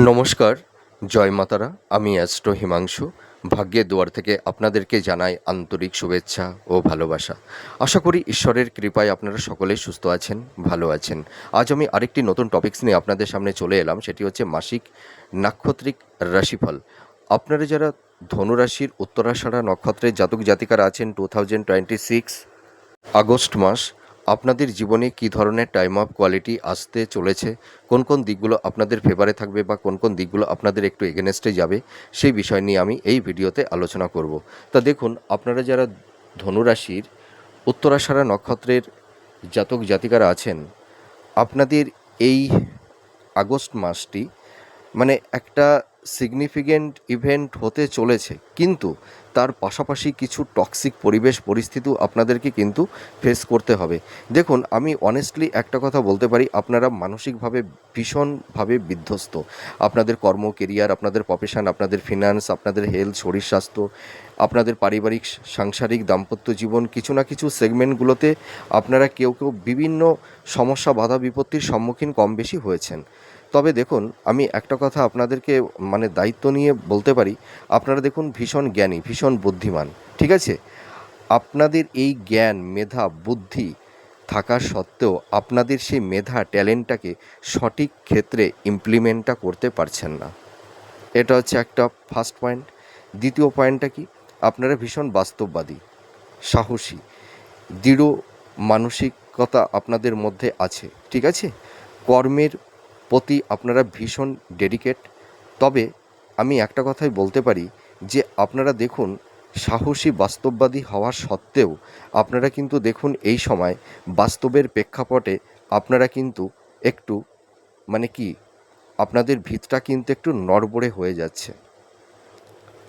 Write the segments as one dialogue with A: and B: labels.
A: নমস্কার, জয় মাতারা। আমি অ্যাস্ট্রো হিমাংশু। ভাগ্যের দুয়ার থেকে আপনাদেরকে জানাই আন্তরিক শুভেচ্ছা ও ভালোবাসা। আশা করি ঈশ্বরের কৃপায় আপনারা সকলেই সুস্থ আছেন, ভালো আছেন। আজ আমি আরেকটি নতুন টপিকস নিয়ে আপনাদের সামনে চলে এলাম, সেটি হচ্ছে মাসিক নাক্ষত্রিক রাশিফল। আপনারা যারা ধনুরাশির উত্তরাষাঢ়া নক্ষত্রের জাতক জাতিকারা আছেন 2026 আগস্ট মাস আপনাদের জীবনে কী ধরনের টাইম অফ কোয়ালিটি আসতে চলেছে, কোন কোন দিকগুলো আপনাদের ফেভারে থাকবে বা কোন কোন দিকগুলো আপনাদের একটু এগেনস্টে যাবে, সেই বিষয় নিয়ে আমি এই ভিডিওতে আলোচনা করব। তা দেখুন, আপনারা যারা ধনুরাশির উত্তরাষাঢ়া নক্ষত্রের জাতক জাতিকারা আছেন, আপনাদের এই আগস্ট মাসটি মানে একটা সিগনিফিক্যান্ট ইভেন্ট হতে চলেছে, কিন্তু তার পাশাপাশি কিছু টক্সিক পরিবেশ পরিস্থিতিও আপনাদেরকে কিন্তু ফেস করতে হবে। দেখুন, আমি অনেস্টলি একটা কথা বলতে পারি, আপনারা মানসিকভাবে ভীষণভাবে বিধ্বস্ত। আপনাদের কর্ম, কেরিয়ার, আপনাদের প্রফেশন, আপনাদের ফিনান্স, আপনাদের হেলথ, শরীর স্বাস্থ্য, আপনাদের পারিবারিক সাংসারিক দাম্পত্য জীবন, কিছু না কিছু সেগমেন্টগুলোতে আপনারা কেউ কেউ বিভিন্ন সমস্যা, বাধা বিপত্তির সম্মুখীন কম বেশি হয়েছেন। তবে দেখুন, আমি একটা কথা আপনাদেরকে দায়িত্ব নিয়ে বলতে পারি, আপনারা দেখুন ভীষণ জ্ঞানী, ভীষণ বুদ্ধিমান, ঠিক আছে? আপনাদের এই জ্ঞান, মেধা, বুদ্ধি থাকা সত্ত্বেও আপনাদের সেই মেধা, ট্যালেন্টটাকে সঠিক ক্ষেত্রে ইমপ্লিমেন্টটা করতে পারছেন না। এটা হচ্ছে একটা ফার্স্ট পয়েন্ট। দ্বিতীয় পয়েন্টটা কি, আপনারা ভীষণ বাস্তববাদী, সাহসী, দৃঢ় মানসিকতা আপনাদের মধ্যে আছে, ঠিক আছে? কর্মের প্রতি আপনারা ভীষণ ডেডিকেট। তবে আমি একটা কথাই বলতে পারি যে আপনারা দেখুন, সাহসী বাস্তববাদী হওয়া সত্ত্বেও আপনারা কিন্তু দেখুন এই সময় বাস্তবের প্রেক্ষাপটে আপনারা কিন্তু একটু কি আপনাদের ভিতটা কিন্তু একটু নড়বড়ে হয়ে যাচ্ছে,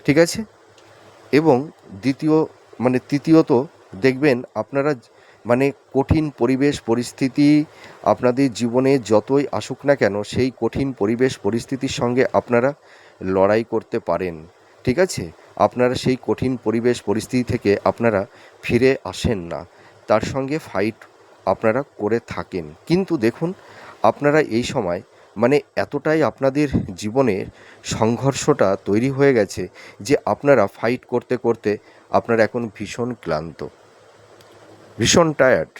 A: ঠিক আছে? এবং তৃতীয়ত দেখবেন আপনারা কঠিন পরিবেশ পরিস্থিতি আপনাদের জীবনে যতই আসুক না কেন, সেই কঠিন পরিবেশ পরিস্থিতির সঙ্গে আপনারা লড়াই করতে পারেন, ঠিক আছে? আপনারা সেই কঠিন পরিবেশ পরিস্থিতি থেকে আপনারা ফিরে আসেন না, তার সঙ্গে ফাইট আপনারা করে থাকেন। কিন্তু দেখুন, আপনারা এই সময় এতটাই আপনাদের জীবনের সংঘর্ষটা তৈরি হয়ে গেছে যে আপনারা ফাইট করতে করতে আপনারা এখন ভীষণ ক্লান্ত, ভীষণ টায়ার্ড,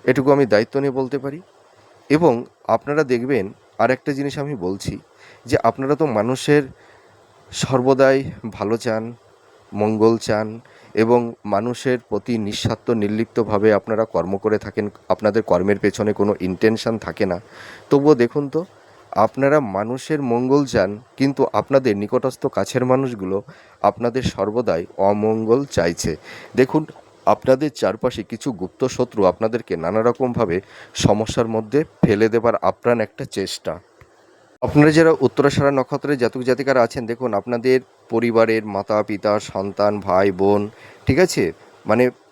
A: এটুকু আমি দায়িত্ব নিয়ে বলতে পারি। এবং আপনারা দেখবেন, আর একটা জিনিস আমি বলছি, যে আপনারা তো মানুষের সর্বদাই ভালো চান, মঙ্গল চান এবং মানুষের প্রতি নিঃস্বার্থ নির্লিপ্তভাবে আপনারা কর্ম করে থাকেন, আপনাদের কর্মের পেছনে কোনো ইন্টেনশন থাকে না। তবুও দেখুন তো, আপনারা মানুষের মঙ্গল চান, কিন্তু আপনাদের নিকটস্থ কাছের মানুষগুলো আপনাদের সর্বদাই অমঙ্গল চাইছে। দেখুন, আপনাদের চারপাশে কিছু গুপ্ত শত্রু আপনাদেরকে নানা রকমভাবে সমস্যার মধ্যে ফেলে দেবার আপ্রাণ একটা চেষ্টা। আপনারা যারা উত্তরাষাঢ়া নক্ষত্রের জাতক জাতিকারা আছেন, দেখুন আপনাদের পরিবারের মাতা পিতা, সন্তান, ভাই বোন, ঠিক আছে,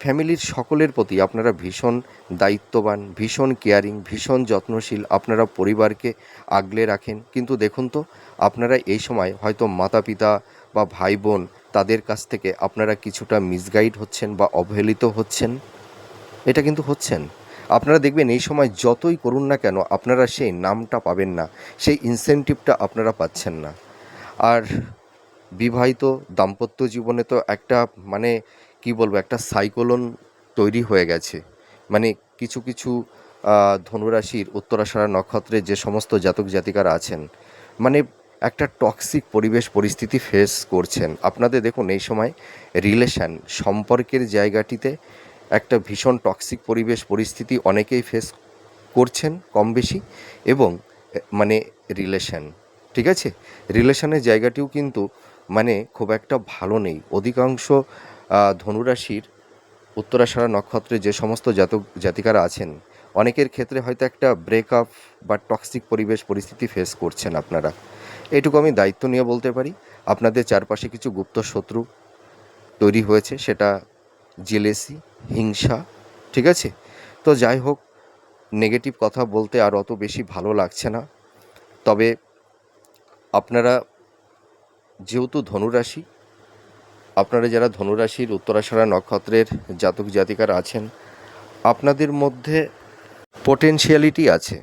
A: ফ্যামিলির সকলের প্রতি আপনারা ভীষণ দায়িত্ববান, ভীষণ কেয়ারিং, ভীষণ যত্নশীল, আপনারা পরিবারকে আগলে রাখেন। কিন্তু দেখুন তো, আপনারা এই সময় হয়তো মাতা পিতা বা ভাই বোন, তাদের কাছ থেকে আপনারা কিছুটা মিসগাইড হচ্ছেন বা অবহেলিত হচ্ছেন, এটা কিন্তু হচ্ছেন। আপনারা দেখবেন এই সময় যতই করুন না কেন, আপনারা সেই নামটা পাবেন না, সেই ইনসেনটিভটা আপনারা পাচ্ছেন না। আর বিবাহিত দাম্পত্য জীবনে তো একটা কি বলবো, একটা সাইক্লোন তৈরি হয়ে গেছে। কিছু কিছু ধনুরাশির উত্তরাষাঢ়া নক্ষত্রে যে সমস্ত জাতক জাতিকারা আছেন, একটা টক্সিক পরিবেশ পরিস্থিতি ফেস করছেন। আপনাদের দেখুন এই সময় রিলেশান, সম্পর্কের জায়গাটিতে একটা ভীষণ টক্সিক পরিবেশ পরিস্থিতি অনেকেই ফেস করছেন কম বেশি। এবং রিলেশান, ঠিক আছে, রিলেশানের জায়গাটিও কিন্তু খুব একটা ভালো নেই। অধিকাংশ ধনুরাশির উত্তরাষাঢ়া নক্ষত্রে যে সমস্ত জাতক জাতিকারা আছেন, অনেকের ক্ষেত্রে হয়তো একটা ব্রেকআপ বা টক্সিক পরিবেশ পরিস্থিতি ফেস করছেন আপনারা। এটুকু আমি দায়িত্ব নিয়ে বলতে পারি। আপনাদের চারপাশে কিছু গুপ্ত শত্রু তৈরি হয়েছে, সেটা জেলেসি, হিংসা, ঠিক আছে? তো যাই হোক, নেগেটিভ কথা বলতে আর অত বেশি ভালো লাগছে না। তবে আপনারা যেহেতু ধনুরাশি, আপনারা যারা ধনুরাশির উত্তরাষাঢ়া নক্ষত্রের জাতক জাতিকারা আছেন, আপনাদের মধ্যে পোটেনশিয়ালিটি আছে,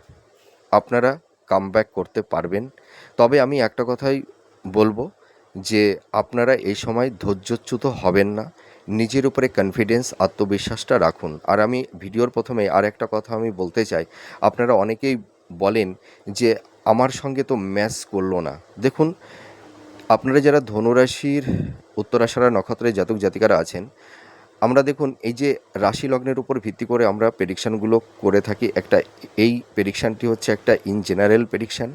A: আপনারা কামব্যাক করতে পারবেন। তবে আমি একটা কথাই বলবো যে আপনারা এই সময় ধৈর্যচ্যুত হবেন না, নিজের উপরে কনফিডেন্স আত্মবিশ্বাসটা রাখুন। আর আমি ভিডিওর প্রথমে আর একটা কথা আমি বলতে চাই, আপনারা অনেকেই বলেন যে আমার সঙ্গে তো ম্যাচ করলো না। দেখুন, আপনারা যারা ধনুরাশির উত্তরাষাঢ়া নক্ষত্রের জাতক জাতিকারা আছেন, আমরা দেখুন এই যে রাশি লগ্নের উপর ভিত্তি করে আমরা প্রেডিকশানগুলো করে থাকি, এই প্রেডিকশানটি হচ্ছে একটা ইন জেনারেল প্রেডিকশান।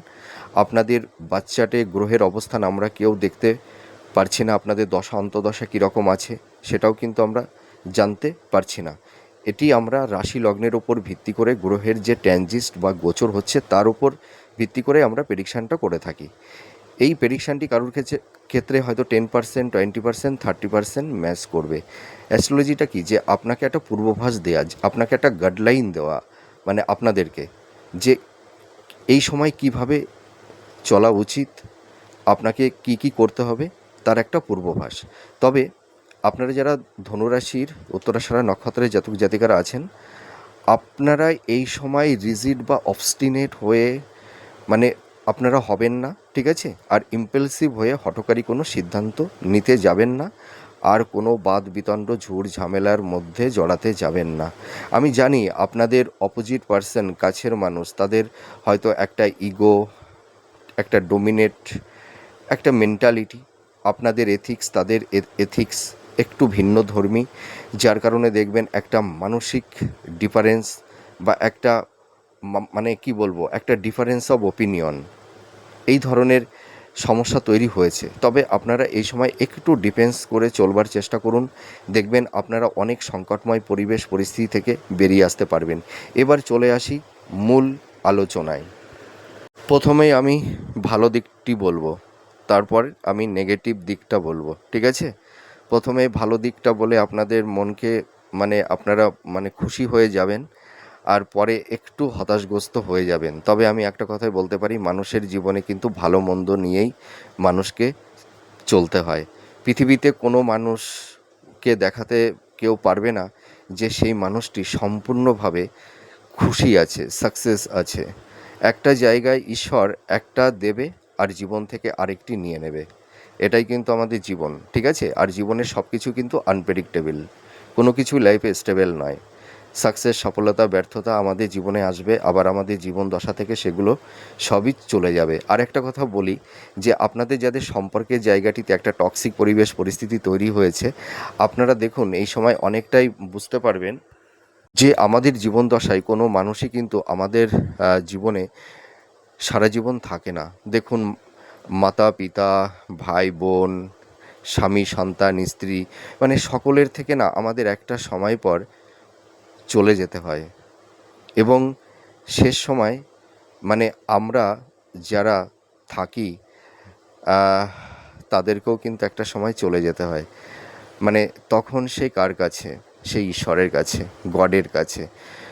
A: আপনাদের বাচ্চাটে গ্রহের অবস্থান আমরা কেউ দেখতে পারছি না, আপনাদের দশা অন্তদশা কীরকম আছে সেটাও কিন্তু আমরা জানতে পারছি না। এটি আমরা রাশি লগ্নের ওপর ভিত্তি করে গ্রহের যে ট্রানজিট বা গোচর হচ্ছে তার উপর ভিত্তি করে আমরা প্রেডিকশানটা করে থাকি। এই প্রেডিকশানটি কারোর ক্ষেত্রে হয়তো 10%, 20%, 30% ম্যাচ করবে। অ্যাস্ট্রোলজিটা কি, যে আপনাকে একটা পূর্বাভাস দেওয়া, আপনাকে একটা গাইডলাইন দেওয়া, মানে আপনাদেরকে যে এই সময় কিভাবে চলা উচিত, আপনাকে কি কি করতে হবে তার একটা পূর্বাভাস। তবে আপনারা যারা ধনুরাশির উত্তরাষাঢ়া নক্ষত্রের জাতক জাতিকারা আছেন, আপনারা এই সময় রিজিড বা অবস্টিনেট হয়ে মানে আপনারা হবেন না, ঠিক আছে? আর ইম্পালসিভ হয়ে হঠকারী কোনো সিদ্ধান্ত নিতে যাবেন না, আর কোনো বাদ বিতণ্ড ঝুট ঝামেলার মধ্যে জড়াতে যাবেন না। আমি জানি আপনাদের অপোজিট পার্সন, কাছের মানুষ, তাদের হয়তো একটা ইগো, একটা ডোমিনেট একটা মেন্টালিটি, আপনাদের এথিক্স তাদের এথিক্স একটু ভিন্ন ধর্মী, যার কারণে দেখবেন একটা মানসিক ডিফারেন্স বা একটা মানে কি বলবো, একটা ডিফারেন্স অফ ওপিনিয়ন, এই ধরনের সমস্যা তৈরি হয়েছে। তবে আপনারা এই সময় একটু ডিফেন্স করে চলবার চেষ্টা করুন, দেখবেন আপনারা অনেক সংকটময় পরিবেশ পরিস্থিতি থেকে বেরিয়ে আসতে পারবেন। এবার চলে আসি মূল আলোচনায়। প্রথমেই আমি ভালো দিকটি বলবো, তারপর আমি নেগেটিভ দিকটা বলবো, ঠিক আছে? প্রথমে ভালো দিকটা বলে আপনাদের মনকে মানে আপনারা মানে খুশি হয়ে যাবেন, আর পরে একটু হতাশগ্রস্ত হয়ে যাবেন। তবে আমি একটা কথাই বলতে পারি, মানুষের জীবনে কিন্তু ভালো মন্দ নিয়েই মানুষকে চলতে হয়। পৃথিবীতে কোনো মানুষকে দেখাতে কেউ পারবে না যে সেই মানুষটি সম্পূর্ণভাবে খুশি আছে, সাকসেস আছে। একটা জায়গায় ঈশ্বর একটা দেবে আর জীবন থেকে আরেকটি নিয়ে নেবে, এটাই কিন্তু আমাদের জীবন, ঠিক আছে? আর জীবনের সব কিছু কিন্তু আনপ্রেডিক্টেবল, কোনো কিছু লাইফে স্টেবল নয়। সাকসেস, সফলতা, ব্যর্থতা আমাদের জীবনে আসবে, আবার আমাদের জীবন দশা থেকে সেগুলো সবই চলে যাবে। আর একটা কথা বলি, যে আপনাদের যাদের সম্পর্কের জায়গাটিতে একটা টক্সিক পরিবেশ পরিস্থিতি তৈরি হয়েছে, আপনারা দেখুন এই সময় অনেকটাই বুঝতে পারবেন যে আমাদের জীবন দশায় কোনো মানুষই কিন্তু আমাদের জীবনে সারা জীবন থাকে না। দেখুন, মাতা পিতা, ভাই বোন, স্বামী সন্তান স্ত্রী, মানে সকলের থেকে না আমাদের একটা সময় পর চলে যেতে হয়, এবং শেষ সময় মানে আমরা যারা থাকি তাদেরকেও কিন্তু একটা সময় চলে যেতে হয়। মানে তখন সেই কার কাছে, সেই ঈশ্বরের কাছে, গডের কাছে।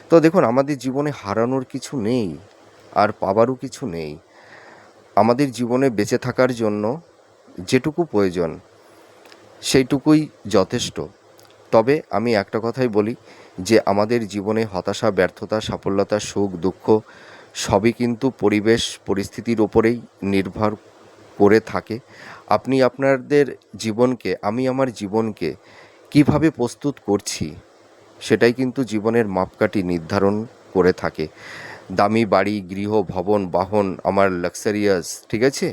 A: তো দেখুন, আমাদের জীবনে হারানোর কিছু নেই, আর পাবারও কিছু নেই। আমাদের জীবনে বেঁচে থাকার জন্য যেটুকু প্রয়োজন সেইটুকুই যথেষ্ট। তবে আমি একটা কথাই বলি, যে আমাদের জীবনে হতাশা, ব্যর্থতা, সাফল্যতা, সুখ দুঃখ সবই কিন্তু পরিবেশ পরিস্থিতির ওপরেই নির্ভর করে থাকে। আপনি আপনাদের জীবনকে, আমি আমার জীবনকে কিভাবে প্রস্তুত করছি সেটাই কিন্তু জীবনের মাপকাঠি নির্ধারণ করে থাকে। দামি বাড়ি, গৃহ, ভবন, বাহন, আমার লাক্সারিয়াস, ঠিক আছে,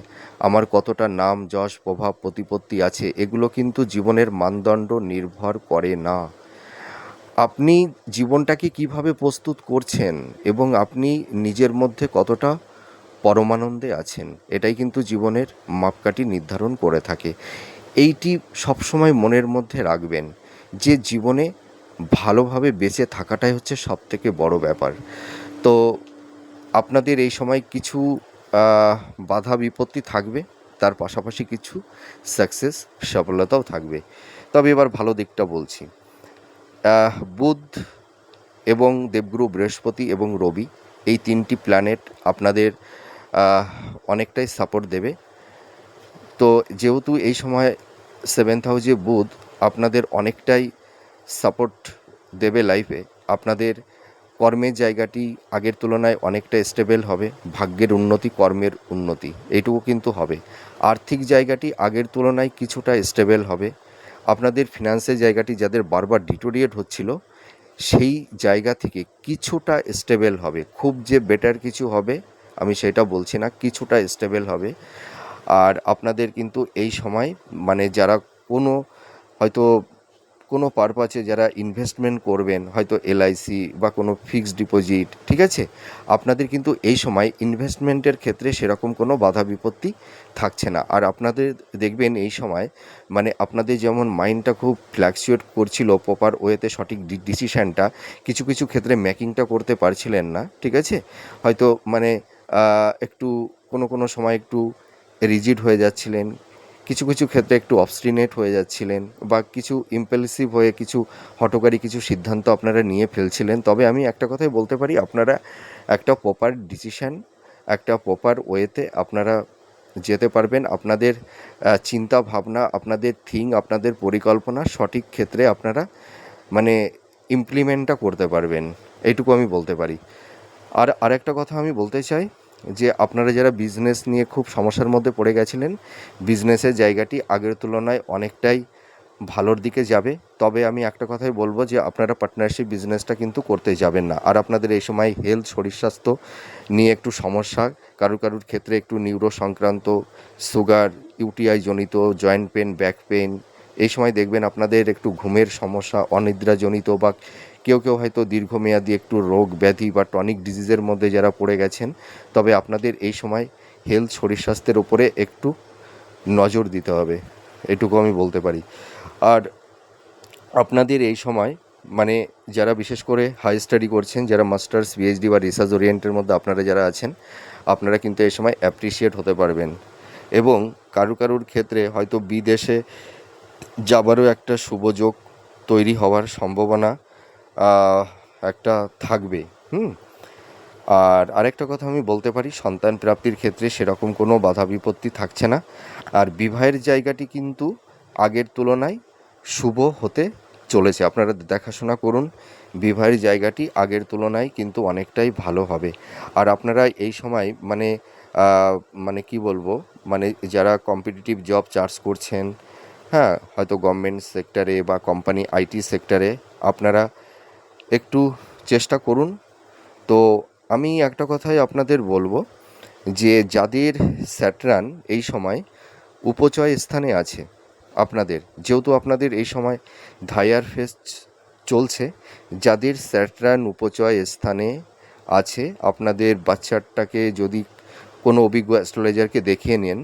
A: আমার কতটা নাম যশ প্রভাব প্রতিপত্তি আছে, এগুলো কিন্তু জীবনের মানদণ্ড নির্ভর করে না। আপনি জীবনটাকে কিভাবে প্রস্তুত করছেন এবং আপনি নিজের মধ্যে কতটা পরমানন্দে আছেন, এটাই কিন্তু জীবনের মাপকাঠি নির্ধারণ করে থাকে। এইটি সবসময় মনের মধ্যে রাখবেন, যে জীবনে ভালোভাবে বেঁচে থাকাটাই হচ্ছে সবথেকে বড় ব্যাপার। তো আপনাদের এই সময় কিছু বাধা বিপত্তি থাকবে, তার পাশাপাশি কিছু সাকসেস, সফলতাও থাকবে। তবে এবার ভালো দিকটা বলছি। বুধ এবং দেবগুরু বৃহস্পতি এবং রবি, এই তিনটি প্ল্যানেট আপনাদের অনেকটাই সাপোর্ট দেবে। তো যেহেতু এই সময় 7th হাউসে বুধ আপনাদের অনেকটাই সাপোর্ট দেবে লাইফে, আপনাদের কর্মের জায়গাটি আগের তুলনায় অনেকটা স্টেবল হবে, ভাগ্যের উন্নতি, কর্মের উন্নতি এইটুকু কিন্তু হবে। আর্থিক জায়গাটি আগের তুলনায় কিছুটা স্টেবল হবে। আপনাদের ফিনান্সের জায়গাটি যাদের বারবার ডিটোরিয়েট হচ্ছিল, সেই জায়গা থেকে কিছুটা স্টেবল হবে। খুব যে বেটার কিছু হবে আমি সেটা বলছি না, কিছুটা স্টেবল হবে। আর আপনাদের কিন্তু এই সময় মানে যারা কোনো হয়তো কোনো পারপাসে যারা ইনভেস্টমেন্ট করবেন, হয়তো এলআইসি বা কোনো ফিক্সড ডিপোজিট, ঠিক আছে, আপনাদের কিন্তু এই সময় ইনভেস্টমেন্টের ক্ষেত্রে সেরকম কোনো বাধা বিপত্তি থাকছে না। আর আপনাদের দেখবেন এই সময় মানে আপনাদের যেমন মাইন্ডটা খুব ফ্ল্যাকচুয়েট করছিল প্রপার ওয়েতে সঠিক ডিসিশানটা কিছু কিছু ক্ষেত্রে মেকিংটা করতে পারছিলেন না, ঠিক আছে, হয়তো মানে একটু কোনো কোনো সময় একটু রিজিড হয়ে যাচ্ছিলেন, কিছু কিছু ক্ষেত্রে একটু অবস্টিনেট হয়ে যাচ্ছিলেন, বা কিছু ইম্পালসিভ হয়ে কিছু হঠকারী কিছু সিদ্ধান্ত আপনারা নিয়ে ফেলছিলেন। তবে আমি একটা কথাই বলতে পারি, আপনারা একটা প্রপার ডিসিশান, একটা প্রপার ওয়েতে আপনারা যেতে পারবেন। আপনাদের চিন্তা ভাবনা, আপনাদের আপনাদের পরিকল্পনা সঠিক ক্ষেত্রে আপনারা মানে ইমপ্লিমেন্টটা করতে পারবেন, এইটুকু আমি বলতে পারি। আর আরেকটা কথা আমি বলতে চাই যে আপনারা যারা বিজনেস নিয়ে খুব সমস্যার মধ্যে পড়ে গেছিলেন, বিজনেসের জায়গাটি আগের তুলনায় অনেকটাই ভালোর দিকে যাবে। তবে আমি একটা কথাই বলবো যে আপনারা পার্টনারশিপ বিজনেসটা কিন্তু করতে যাবেন না। আর আপনাদের এই সময় হেলথ, শরীর স্বাস্থ্য নিয়ে একটু সমস্যা, কারুর ক্ষেত্রে একটু নিউরো সংক্রান্ত, সুগার, ইউটিআই জনিত, জয়েন্ট পেন, ব্যাক পেন, এই সময় দেখবেন আপনাদের একটু ঘুমের সমস্যা, অনিদ্রাজনিত, বা কেউ কেউ হয়তো দীর্ঘমেয়াদী একটু রোগ ব্যাধি বা টনিক ডিজিজের মধ্যে যারা পড়ে গেছেন, তবে আপনাদের এই সময় হেলথ, শরীর স্বাস্থ্যের উপরে একটু নজর দিতে হবে, এটুকু আমি বলতে পারি। আর আপনাদের এই সময় মানে যারা বিশেষ করে হাই স্টাডি করছেন, যারা মাস্টার্স, পিএইচডি বা রিসার্চ ওরিয়েন্টের মধ্যে আপনারা যারা আছেন, আপনারা কিন্তু এই সময় অ্যাপ্রিসিয়েট হতে পারবেন। এবং কারুর ক্ষেত্রে হয়তো বিদেশে যাবারও একটা শুভযোগ তৈরি হওয়ার সম্ভাবনা একটা থাকবে। আর আরেকটা কথা আমি বলতে পারি, সন্তান প্রাপ্তির ক্ষেত্রে সেরকম কোনো বাধা বিপত্তি থাকছে না। আর বিবাহের জায়গাটি কিন্তু আগের তুলনায় শুভ হতে চলেছে। আপনারা দেখাশোনা করুন, বিবাহের জায়গাটি আগের তুলনায় কিন্তু অনেকটাই ভালো হবে। আর আপনারা এই সময় মানে মানে কি বলবো, মানে যারা কম্পিটিটিভ জব চার্জ করছেন, হ্যাঁ, হয়তো গভর্নমেন্ট সেক্টরে বা কোম্পানি আইটি সেক্টরে, আপনারা একটু চেষ্টা করুন। তো আমি একটা কথাই আপনাদের বলবো যে যাদের স্যাটার্ন এই সময় উপচয় স্থানে আছে, আপনাদের যেহেতু আপনাদের এই সময় ধাইয়ার ফেস চলছে, যাদের স্যাটার্ন উপচয় স্থানে আছে, আপনাদের বাচ্চাটাকে যদি কোনো অভিজ্ঞ অ্যাস্ট্রোলজারকে দেখিয়ে নেন,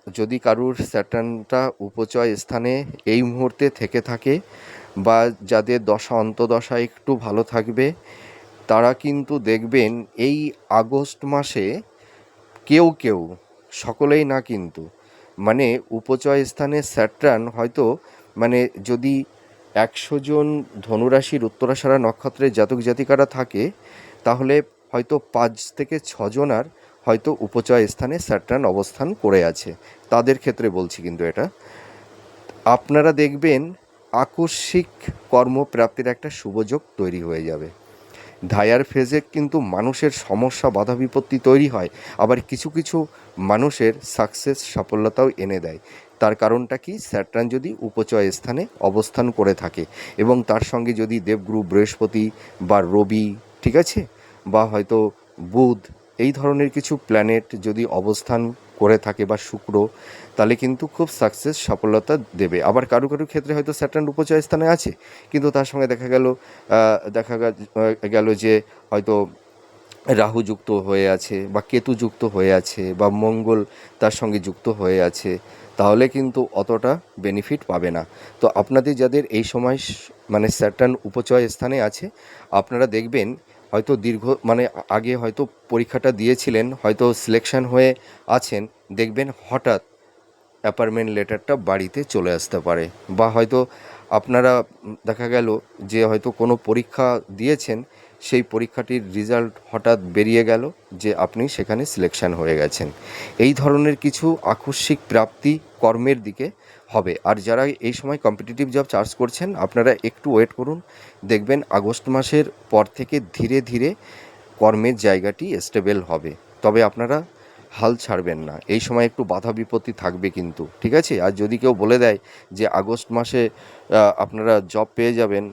A: যদি কারুর স্যাটার্নটা উপচয় স্থানে এই মুহূর্তে থেকে থাকে, বা যাদের দশা অন্তদশা একটু ভালো থাকবে, তারা কিন্তু দেখবেন এই আগস্ট মাসে কেউ কেউ, সকলেই না কিন্তু, মানে উপচয় স্থানে স্যাটার্ন হয়তো মানে যদি 100 জন ধনুরাশির উত্তরাষাঢ়া নক্ষত্রের জাতক জাতিকারা থাকে, তাহলে হয়তো 5 থেকে 6 জনার হয়তো উপচয় স্থানে স্যাটার্ন অবস্থান করে আছে, তাদের ক্ষেত্রে বলছি কিন্তু এটা। আপনারা দেখবেন আকস্মিক কর্মপ্রাপ্তির একটা শুভযোগ তৈরি হয়ে যাবে। ধায়ার ফেজে কিন্তু মানুষের সমস্যা, বাধা বিপত্তি তৈরি হয়, আবার কিছু কিছু মানুষের সাকসেস, সাফল্যতাও এনে দেয়। তার কারণটা কি, স্যাটার্ন যদি উপচয় স্থানে অবস্থান করে থাকে, এবং তার সঙ্গে যদি দেবগুরু বৃহস্পতি বা রবি, ঠিক আছে, বা হয়তো বুধ, এই ধরনের কিছু প্ল্যানেট যদি অবস্থান করে থাকে, বা শুক্র, তাহলে কিন্তু খুব সাকসেস, সফলতা দেবে। আবার কারো ক্ষেত্রে হয়তো স্যাটার্ন উপচয় স্থানে আছে, কিন্তু তার সঙ্গে দেখা গেল যে হয়তো রাহু যুক্ত হয়ে আছে, বা কেতু যুক্ত হয়ে আছে, বা মঙ্গল তার সঙ্গে যুক্ত হয়ে আছে, তাহলে কিন্তু অতটা বেনিফিট পাবে না। তো আপনাদের যাদের এই সময় মানে স্যাটার্ন উপচয় স্থানে আছে, আপনারা দেখবেন হয়তো মানে আগে হয়তো পরীক্ষাটা দিয়েছিলেন, হয়তো সিলেকশন হয়ে আছেন, দেখবেন হঠাৎ অ্যাপয়েন্টমেন্ট লেটারটা বাড়িতে চলে আসতে পারে। বা হয়তো আপনারা দেখা গেল যে হয়তো কোনো পরীক্ষা দিয়েছেন, সেই পরীক্ষাটির রেজাল্ট হঠাৎ বেরিয়ে গেল যে আপনি সেখানে সিলেকশন হয়ে গেছেন। এই ধরনের কিছু আকস্মিক প্রাপ্তি কর্মের দিকে হবে। আর যারা এই সময় কম্পিটিটিভ জব চার্জ করছেন, আপনারা একটু ওয়েট করুন, দেখবেন আগস্ট মাসের পর থেকে ধীরে ধীরে কর্মের জায়গাটি স্টেবল হবে। তবে আপনারা হাল ছাড়বেন না, এই সময় একটু বাধা বিপত্তি থাকবে কিন্তু, ঠিক আছে? আর যদি কেউ বলে দেয় যে আগস্ট মাসে আপনারা জব পেয়ে যাবেন,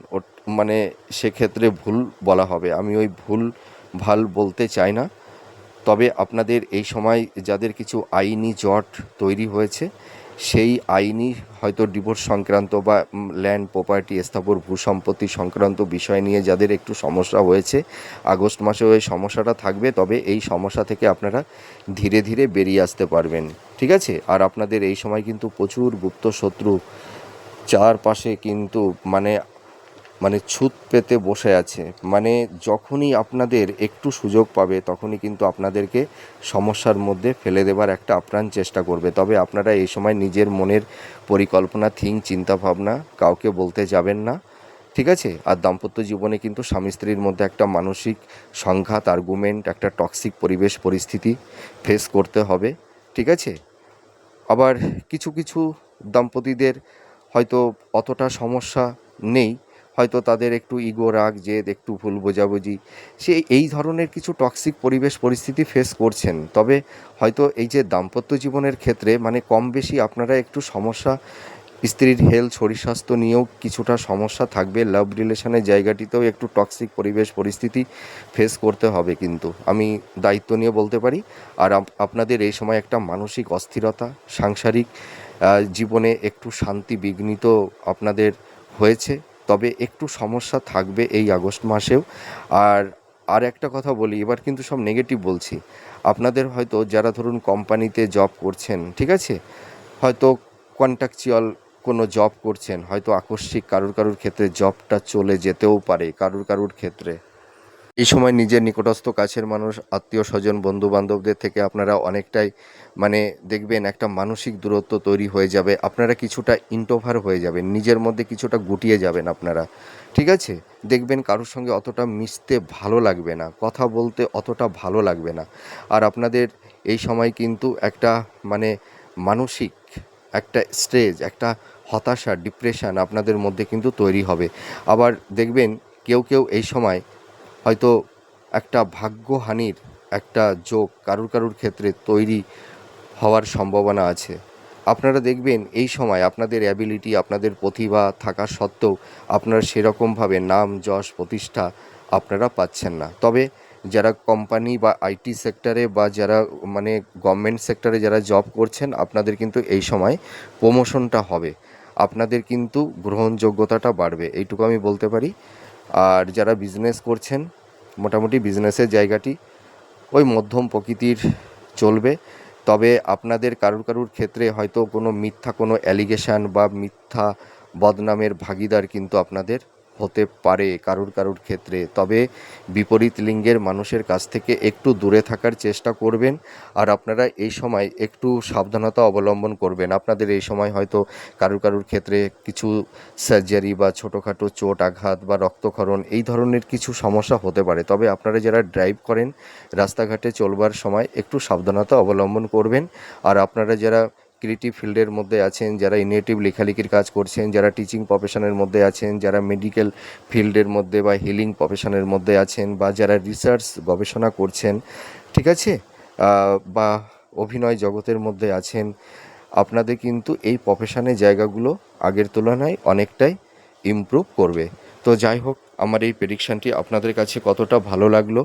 A: মানে সেক্ষেত্রে ভুল বলা হবে। আমি ওই ভুল ভাল বলতে চাই না। তবে আপনাদের এই সময় যাদের কিছু আইনি জট তৈরি হয়েছে, সেই আইনি হয়তো ডিভোর্স সংক্রান্ত বা ল্যান্ড প্রপার্টি স্থাবর ভূসম্পত্তি সংক্রান্ত বিষয় নিয়ে যাদের একটু সমস্যা হয়েছে, আগস্ট মাসে ওই সমস্যাটা থাকবে। তবে এই সমস্যা থেকে আপনারা ধীরে ধীরে বেরিয়ে আসতে পারবেন, ঠিক আছে? আর আপনাদের এই সময় কিন্তু প্রচুর গুপ্ত শত্রু চারপাশে কিন্তু মানে মানে ছুত পেতে বসে আছে। মানে যখনই আপনাদের একটু সুযোগ পাবে তখনই কিন্তু আপনাদেরকে সমস্যার মধ্যে ফেলে দেবার একটা আপ্রাণ চেষ্টা করবে। তবে আপনারা এই সময় নিজের মনের পরিকল্পনা, চিন্তা ভাবনা কাউকে বলতে যাবেন না, ঠিক আছে? আর দাম্পত্য জীবনে কিন্তু স্বামী স্ত্রীর মধ্যে একটা মানসিক সংঘাত, আর্গুমেন্ট, একটা টক্সিক পরিবেশ পরিস্থিতি ফেস করতে হবে, ঠিক আছে? আবার কিছু কিছু দম্পতিদের হয়তো অতটা সমস্যা নেই, হয়তো তাদের একটু ইগো, রাগ, জেদ, একটু ভুল বোঝাবুঝি, এই ধরনের কিছু টক্সিক পরিবেশ পরিস্থিতি ফেস করছেন। তবে হয়তো এই যে দাম্পত্য জীবনের ক্ষেত্রে মানে কম বেশি আপনারা একটু সমস্যা, স্ত্রীর হেলথ, শরীর স্বাস্থ্য নিয়েও কিছুটা সমস্যা থাকবে। লাভ রিলেশনের জায়গাটিতেও একটু টক্সিক পরিবেশ পরিস্থিতি ফেস করতে হবে কিন্তু, আমি দায়িত্ব নিয়ে বলতে পারি। আর আপনাদের এই সময় একটা মানসিক অস্থিরতা, সাংসারিক জীবনে একটু শান্তি বিঘ্নিত আপনাদের হয়েছে। তবে একটু সমস্যা থাকবে এই আগস্ট মাসেও। আর একটা কথা বলি, এবার কিন্তু সব নেগেটিভ বলছি। আপনাদের হয়তো যারা ধরুন কোম্পানিতে জব করছেন, ঠিক আছে, হয়তো কন্ট্রাকচুয়াল কোনো জব করছেন, হয়তো আকস্মিক কারুর ক্ষেত্রে জবটা চলে যেতেও পারে কারুর ক্ষেত্রে। এই সময় নিজের নিকটস্থ কাছের মানুষ, আত্মীয় স্বজন, বন্ধু বান্ধবদের থেকে আপনারা অনেকটাই মানে দেখবেন একটা মানসিক দূরত্ব তৈরি হয়ে যাবে। আপনারা কিছুটা ইন্ট্রোভার্ট হয়ে যাবেন, নিজের মধ্যে কিছুটা গুটিয়ে যাবেন আপনারা, ঠিক আছে? দেখবেন কারোর সঙ্গে অতটা মিশতে ভালো লাগবে না, কথা বলতে অতটা ভালো লাগবে না। আর আপনাদের এই সময় কিন্তু একটা মানে মানসিক একটা স্ট্রেস, একটা হতাশা, ডিপ্রেশন আপনাদের মধ্যে কিন্তু তৈরি হবে। আবার দেখবেন কেউ এই সময় হয়তো একটা ভাগ্যহানির একটা যোগ কারুর ক্ষেত্রে তৈরি হওয়ার সম্ভাবনা আছে। আপনারা দেখবেন এই সময় আপনাদের অ্যাবিলিটি, আপনাদের প্রতিভা থাকা সত্ত্বেও আপনারা সেরকমভাবে নাম, যশ, প্রতিষ্ঠা আপনারা পাচ্ছেন না। তবে যারা কোম্পানি বা আইটি সেক্টরে বা যারা মানে গভর্নমেন্ট সেক্টরে যারা জব করছেন, আপনাদের কিন্তু এই সময় প্রমোশনটা হবে, আপনাদের কিন্তু গ্রহণযোগ্যতাটা বাড়বে, এইটুকু আমি বলতে পারি। আর যারা বিজনেস করছেন, মোটামুটি বিজনেসের জায়গাটি ওই মধ্যম প্রকৃতির চলবে। তবে আপনাদের কারুর ক্ষেত্রে হয়তো কোনো মিথ্যা কোনো অ্যালিগেশান বা মিথ্যা বদনামের ভাগিদার কিন্তু আপনাদের হতে পারে কারুর ক্ষেত্রে। তবে বিপরীত লিঙ্গের মানুষের কাছ থেকে একটু দূরে থাকার চেষ্টা করবেন। আর আপনারা এই সময় একটু সাবধানতা অবলম্বন করবেন। আপনাদের এই সময় হয়তো কারুর ক্ষেত্রে কিছু সার্জারি বা ছোটোখাটো চোট আঘাত বা রক্তক্ষরণ এই ধরনের কিছু সমস্যা হতে পারে। তবে আপনারা যারা ড্রাইভ করেন, রাস্তাঘাটে চলবার সময় একটু সাবধানতা অবলম্বন করবেন। আর আপনারা যারা ক্রিয়েটিভ ফিল্ডের মধ্যে আছেন, যারা ইনোভেটিভ লেখালেখির কাজ করছেন, যারা টিচিং প্রফেশনের মধ্যে আছেন, যারা মেডিকেল ফিল্ডের মধ্যে বা হিলিং প্রফেশনের মধ্যে আছেন, বা যারা রিসার্চ গবেষণা করছেন, ঠিক আছে, বা অভিনয় জগতের মধ্যে আছেন, আপনাদের কিন্তু এই প্রফেশনের জায়গাগুলো আগের তুলনায় অনেকটাই ইমপ্রুভ করবে। তো যাই হোক, আমার এই প্রেডিকশানটি আপনাদের কাছে কতটা ভালো লাগলো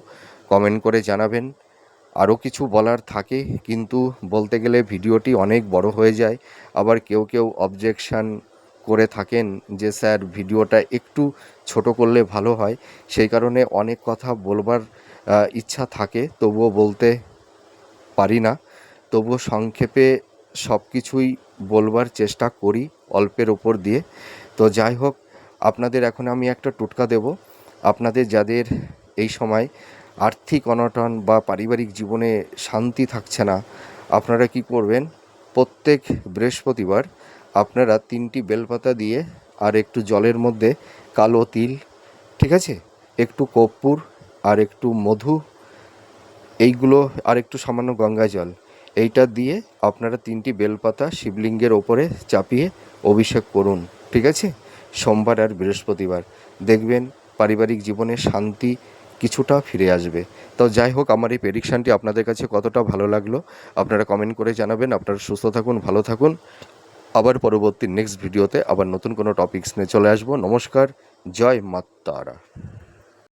A: কমেন্ট করে জানাবেন। আরও কিছু বলার থাকে কিন্তু বলতে গেলে ভিডিওটি অনেক বড় হয়ে যায়। আবার কেউ অবজেকশান করে থাকেন যে স্যার ভিডিওটা একটু ছোট করলে ভালো হয়। সেই কারণে অনেক কথা বলবার ইচ্ছা থাকে, তবুও বলতে পারি না। তবুও সংক্ষেপে সব কিছুই বলবার চেষ্টা করি অল্পের ওপর দিয়ে। তো যাই হোক, আপনাদের এখন আমি একটা টোটকা দেব। আপনাদের যাদের এই সময় আর্থিক অনটন বা পারিবারিক জীবনে শান্তি থাকছে না, আপনারা কি করবেন, প্রত্যেক বৃহস্পতিবার আপনারা 3টি বেলপাতা দিয়ে আর একটু জলের মধ্যে কালো তিল, ঠিক আছে, একটু কর্পূর, আর একটু মধু, এইগুলো আর একটু সামান্য গঙ্গা জল, এইটা দিয়ে আপনারা 3টি বেলপাতা শিবলিঙ্গের ওপরে চাপিয়ে অভিষেক করুন। ঠিক আছে? সোমবার আর বৃহস্পতিবার দেখবেন পারিবারিক জীবনে শান্তি কিছুটা ফিরে আসবে। তো যাই হোক, আমার এই প্রেডিকশানটি আপনাদের কাছে কতটা ভালো লাগলো আপনারা কমেন্ট করে জানাবেন। আপনারা সুস্থ থাকুন, ভালো থাকুন। আবার পরবর্তী নেক্সট ভিডিওতে আবার নতুন কোনো টপিকস নিয়ে চলে আসবো। নমস্কার, জয় মা তারা।